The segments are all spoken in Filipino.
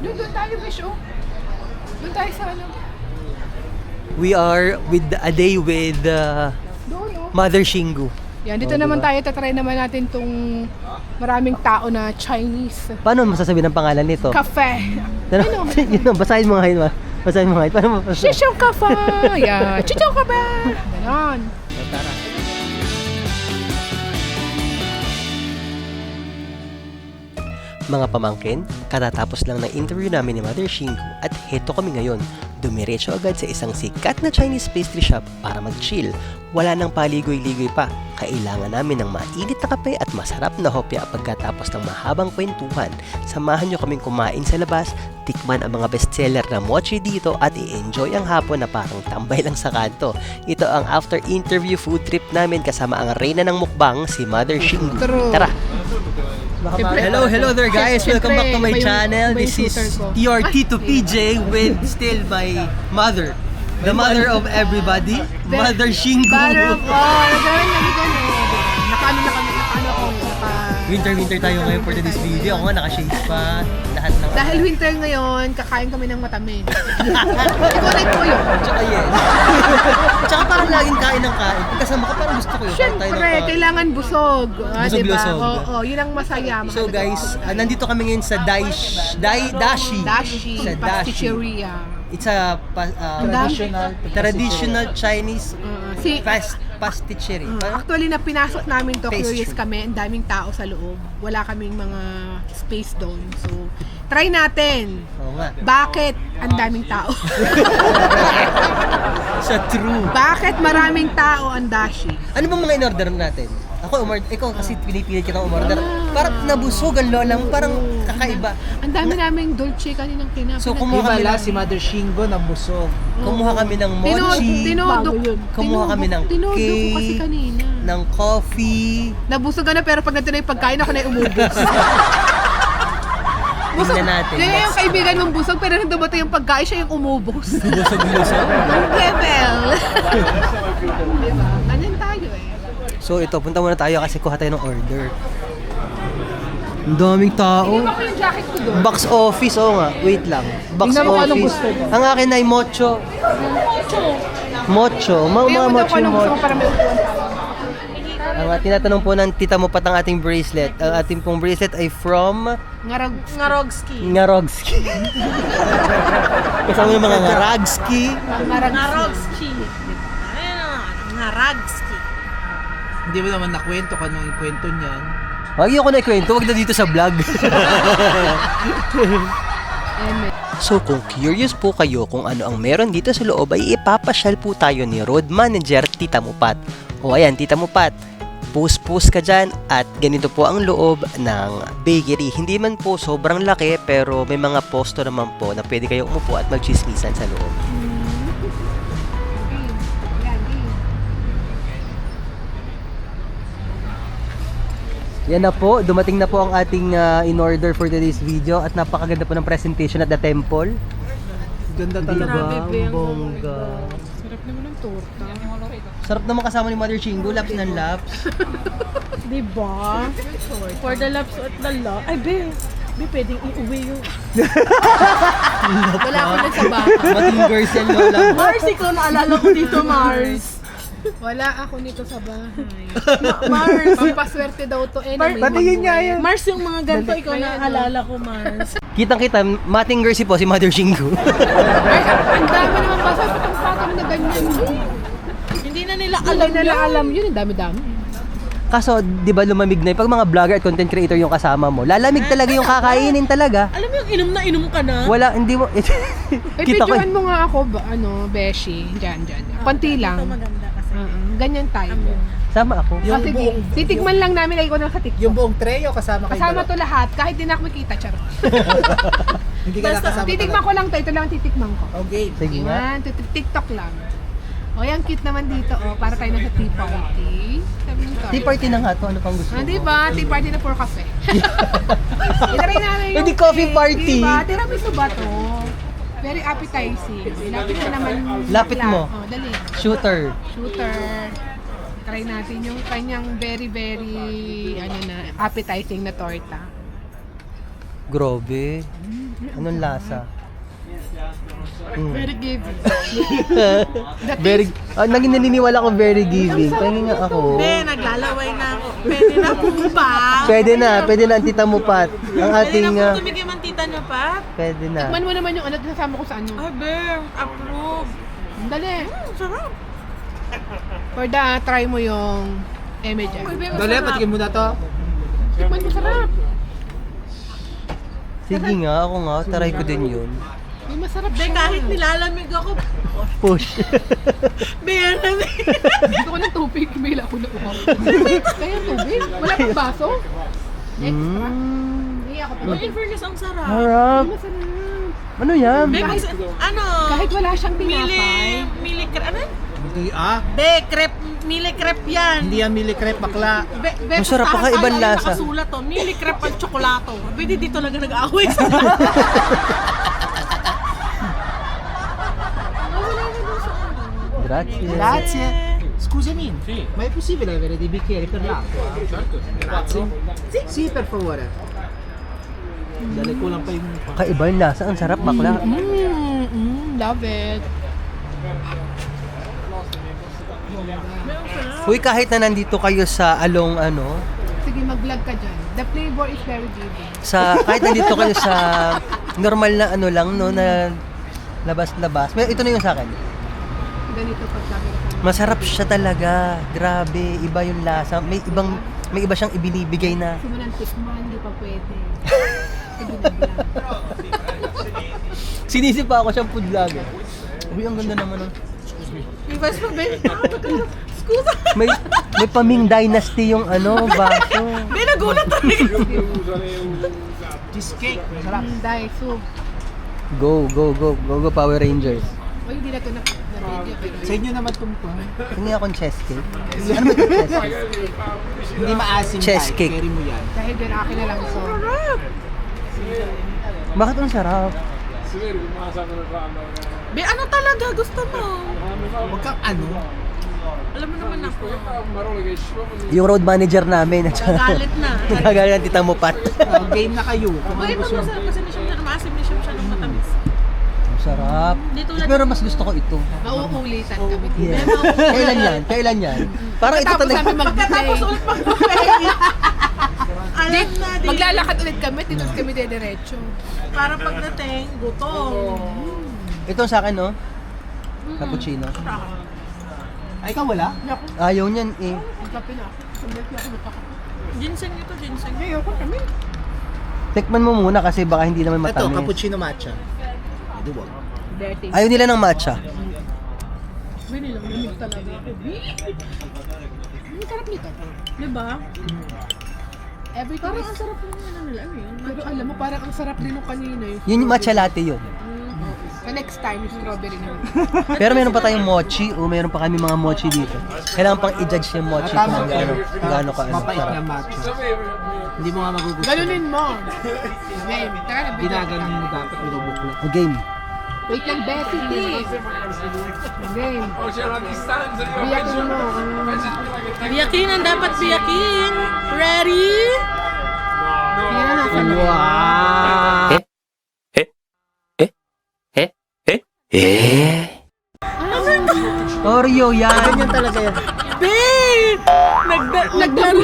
Doon tayo, Bish, oh. Doon tayo sa ano. We are with a day with Doon, oh. Mother Xingu. Yan, dito naman tayo, tatry naman natin tong maraming tao na Chinese. Paano masasabi ng pangalan nito? Cafe. Ano? Yun, basahin mo ngayon. Basahin mo ngayon. Paano mo? Shishong Cafe. Yeah, Chichong Cafe. Ganon. Tara. Mga pamangkin, katatapos lang ng interview namin ni Mother Xingu at heto kami ngayon. Dumiretso agad sa isang sikat na Chinese pastry shop para mag-chill. Wala nang paligoy-ligoy pa. Kailangan namin ng mainit na kape at masarap na hopya pagkatapos ng mahabang kwentuhan. Samahan nyo kaming kumain sa labas, tikman ang mga bestseller na mochi dito at i-enjoy ang hapon na parang tambay lang sa kanto. Ito ang after-interview food trip namin kasama ang reyna ng mukbang, si Mother Xingu. Tara! Hello there guys! Welcome back to my channel. This is TRT to PJ with still my mother. The mother of everybody, Mother Xingu. Nakaano na kami, Winter tayo ngayon for this video. Ako nga naka-shades pa. Lahat ng... Dahil winter ngayon, kakain kami ng matamis. Ikonek ko yun. Tsaka yes. Tsaka parang laging kain ng kain. Pag kasama ka parang gusto ko yun. Siyempre, kailangan busog. Busog. Oo, yun ang masaya. So guys, nandito kami ngayon sa Dashi. Sa Dashi. Pasticceria. It's a traditional Chinese pasticceria. Actually, na pinasok namin to, Pastry. curious kami, ang daming tao sa loob. Wala kaming mga space doon. So, try natin. Oo nga. Bakit ang daming tao? Sa true. Bakit maraming tao ang Dashi? Ano bang mga in-order natin? Ikaw kasi pinipilit kita umorder. Parang nabusog ang lolang, parang kakaiba. Ang dami naming dolce kaninang kinapin. So, kumuha kami si Mother Xingu na busog. Kumuha kami ng mochi. Kumuha kami ng Tinodok ko cake. kasi kanina. Ng coffee. Nabusog ka na, pero pag natin na yung pagkain, ako na yung umubos. Tingnan natin. Kaya yung kaibigan mong busog, pero nung dumating yung pagkain, siya yung umubos. Busog. Ang level. Diba? Ganyan tayo eh. So ito, punta muna tayo kasi kuha tayo ng order. Ang daming tao. Tingnan ko yung jacket ko doon. Box office, nga. Wait lang. Box Tingnan mo kung anong office. gusto mo. Ang akin ay mocho. Mocho. Mga Tingnan mo daw mocho kung anong gusto mo mocho. para may upuan tayo. Ang tinatanong po ng tita mo patang ating bracelet. Ang ating pong bracelet ay from Ngarogski. Ngarogski. Kasama yung mga Ngarogski. Ngarogski. Ngaragski. Hindi mo naman nakwento kung anong kwento niyan. Wag ko na ikwento, wag na dito sa vlog. So kung curious po kayo kung ano ang meron dito sa loob ay ipapasyal po tayo ni Road Manager Tita Mupat. O ayan, Tita Mupat, push ka dyan at ganito po ang loob ng bakery. Hindi man po sobrang laki pero may mga posto naman po na pwede kayong umupo at magchismisan sa loob. Yan na po, dumating na po ang ating in-order for today's video at napakaganda po ng presentation at the temple. Ganda talaga, ang bongga. Sarap naman ng torta. Sarap naman kasama ni Mother Xingu, laps ng laps. Diba? For the laps at the laps. Ay, be, pwedeng iuwi yung... Wala ako na sa bahay. Mating girls yan, Lola. Mars, ikaw naalala ko dito, Mars. Wala ako nito sa bahay. Mars. Pampaswerte daw to eh. na may Patingin niya magulang. yan. Mars, yung mga ganito, ikaw naalala ko, Mars. Kitang-kita, mating girls po si Mother Xingu. Ay, ang dami naman ba? Sa patang-patang na ganyan. Hindi na nila Alam alam nila yun. alam yun. Ang dami-dami. Kaso, di ba lumamig na yun? Pag mga vlogger at content creator yung kasama mo, lalamig talaga yung kakainin talaga. Alam mo yung inom na inom ka na? Wala, hindi mo... Eh, Kita ko. videoan mo nga ako, Beshi. Diyan. Konti lang. Ito maganda kasi. Ganyan tayo. Sama ako. Yung Sige, buong, titikman lang namin lagi ko na sa TikTok. yung buong tray o kasama kayo? Kasama to lahat, kahit di na ako makita, charot. Hindi ka nakasama Titikman ko lang to, ito lang titikman ko. Okay. Sige nga. Yan, TikTok lang. O, yan, cute naman dito. O, para tayo nasa tea party. Sabi mo to. Tea party na nga to. Ano pang gusto mo? Diba? Tea party na for cafe. Itaray namin yung Hindi coffee cake. party. Diba? Tiramisu ba to? Very appetizing. Lapit na naman. Lapit mo. O, dali. Shooter. Shooter. Try natin yung kanyang very, very, appetizing na torta. Grabe. Anong lasa? Very giving. Very, naging naniniwala ko very giving. Pahingin nga ako. Be, naglalaway na ako. Pwede na po ba? Pwede na ang tita mo, Pat. Ang ating, Pwede na po tumigim ang tita niyo, Pat? pwede na. Tikman mo naman yung ano, nasama ko sa ano. Ay, be, approve. Dali. Sarap. For try mo yung Emejan. Uy, be, Dali, masarap. patikin mo na to. Tikman mo, sarap. Sige nga, ako nga. Taray ko din yun. May masarap Be, siya. kahit nilalamig ako, Push. be, lamig. Gusto ko ng tubig, may ako na uhaw. Kaya tubig? Wala pang baso? Extra? Hindi ako pa. Uy, in fairness, ang sarap. Harap. Masarap. Ano yan? Be, ano? Kahit wala siyang tinapay. Mili crepe, ano? Hindi Be, crepe, mili crepe yan. Hindi yan mili crepe, bakla. Be, Masarap pa ka, ibang lasa. Nakasulat to, mili crepe at tsokolato. Be, di talaga nag-aaway sa Grazie. Grazie. Scusami, ma è possibile avere dei bicchieri per l'acqua? Grazie. Sì, per favore. Dali ko lang pa yung... Kakaiba yung lasa. Ang sarap, bakla. Love it. Uy, kahit na nandito kayo sa Along ano, Sige, mag-vlog ka dyan. The flavor is very giving. kahit nandito kayo sa normal na ano lang, no, na labas-labas. Ito na yung sa akin. Ganito pag camera ka. Masarap siya talaga. Grabe, iba yung lasa. May iba siyang ibinibigay na. Gusto mo ng tikman, hindi pa pwede. Sige, nag-vlog. Sinisip pa ako siyang food vlogger. Uy, ang ganda naman ng... Reverse mo, be. Scusa. May paming dynasty yung ano, baso. Be, nagulat talaga. Cheesecake, masarap. Daiso. Go Power Rangers. O, hindi na ito na video. Pero Sa inyo naman itong Tingnan akong chess cake. Ano ba ito chess cake? Hindi maasim Chess tayo, cake. carry mo yan. dahil din akin na lang so. Bakit ang sarap? Be, ano talaga gusto mo? Huwag kang ano. Alam mo naman ako. Yung road manager namin. Galit na. Nagagalit ang tita mo, Pat. Game na kayo. Kung Uy, ano ito gusto mo. masarap kasi na siya maasim na siya ng matamis. Ang sarap. Di tulad Pero mas gusto ko ito. Mauulitan kami dito. Yeah. Kailan yan? Parang ito Tapos talaga. kami mag-play. ulit mag-buffet. Alam na, di. Maglalakad ulit kami, tinod kami diretso. Para pagdating, gutom. Ito sa akin, no? Cappuccino. Ay, ikaw wala? Ayaw niyan eh. Kape na ako. Sumit na ako magkakape. Ginseng ito, ginseng. Ayoko kami. Tikman mo muna kasi baka hindi naman Ito, matamis. cappuccino matcha. Ito wag. Dirty. Ayaw nila ng matcha. Hindi lang, lamig talaga. Ang sarap nito. Diba? Everything Parang is... ang sarap ng ano nila. Ano yun? Pero alam mo, parang ang sarap din nung kanina. Yun yung matcha latte yun. Sa next time, strawberry na. Pero meron pa tayong mochi o meron pa kami mga mochi dito. Kailangan pang i-judge yung mochi kung gaano ka ano. Mapait na matcha. Hindi mo nga magugustuhan. Ganunin mo. Game. Tara na, Ginaganon mo dapat binubuklat. O game. Wait lang, Bessie, please. Game. Biyakin mo. Biyakin ang dapat biyakin. Ready? Yan na nasa loob. Wow! Oreo yan. Ganyan talaga yan. Babe! Naglaro.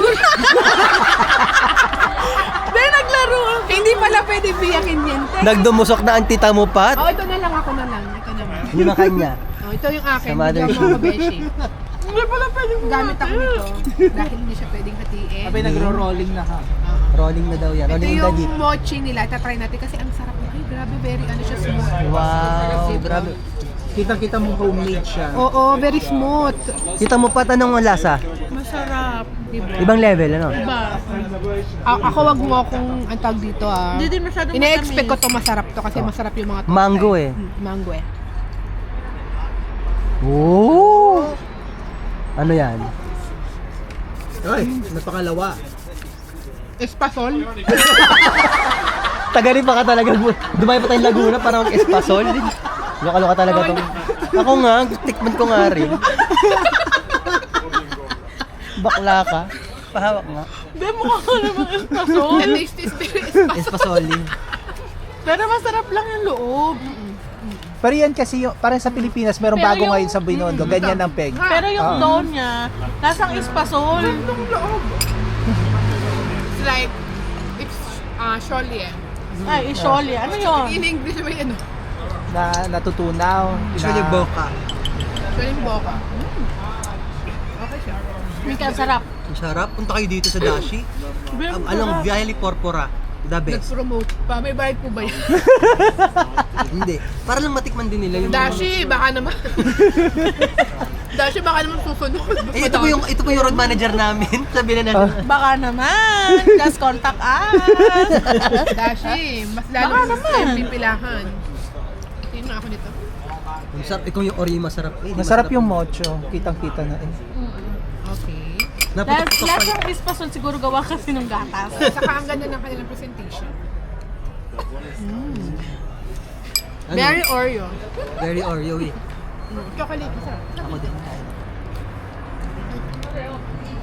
Babe, naglaro ako. Hindi pala pwede biyakin yan. Nagdumusok na ang tita mo, Pat. Oh, ito na lang ako na lang. Ito naman. Yun ang kanya. Oh, ito yung akin. Sa mother Hindi ako mabeshi. Hindi pala pwede mo. Gamit ako nito. Dahil hindi siya pwedeng hatiin. Sabi nagro-rolling na ka. Rolling na daw yan. Ito Rolling in the yung deep. mochi nila. Tatry natin kasi ang sarap na. Ay, grabe. Very ano siya smooth. Wow, grabe. Kita-kita mo homemade siya. Oo, very smooth. Tita mo, Pat, anong lasa? Masarap. Diba? Ibang level, ano? Diba? Ako wag mo akong ang tawag dito ah. Hindi din masyadong Ine-expect ko matamis. to masarap to kasi masarap yung mga to. Mango eh. Mango eh. Oh! Ano yan? Ay, napakalawa. Espasol. Tagarin pa ka talaga. Dumayo pa tayong Laguna para mag-espasol. Loka-loka talaga tong... Ako nga, tikman ko nga rin. Bakla ka. Pahawak nga. Be, Be, mukha ka namang espasol. The taste is very spicy. Espasoli. Pero masarap lang yung loob. Pero yan kasi yung, parang sa Pilipinas, merong Pero bago yung- ngayon sa Binondo, ganyan ang peg. Pero yung Ah. dough niya, lasang espasol. Yung loob. It's like, it's Sholier. Ay, isholi. Ano yun? In English may ano, Na natutunaw. Usually na, boka. Sholing boka. Okay siya. Mika, sarap. Ang sarap. Punta kayo dito sa Dashi. Anong Viali Porpora. The best. Nag-promote pa. May bayad po ba yan? Hindi. Para lang matikman din nila yung Dashi, baka naman. Dashi, baka naman susunod. Eh, ito po yung road manager namin. Sabi na natin. Baka naman. Just contact us. Dashi, mas lalo Baka mas naman. pipilahan. Tingnan ako nito. Ang sarap. Ikaw yung Oreo masarap. Eh, di masarap yung mocho. Kitang-kita na eh. Okay. Naputok-putok pa. Lasang espasol siguro gawa kasi ng gatas. Saka ang ganda ng kanilang presentation. Ano? Very Oreo. Very Oreo eh. Chocolate, masarap. Ako din.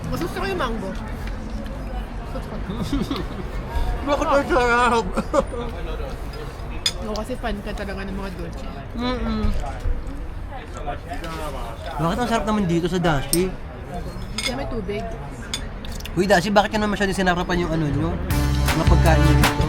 Mas gusto ko yung mango. Bakit ang sarap? No, kasi fan ka talaga ng mga dulce. Bakit ang sarap naman dito sa Dashi? Kaya may tubig. Uy, Dashi, bakit ka naman masyadong sinarapan yung ano nyo? Mga pagkain nyo dito?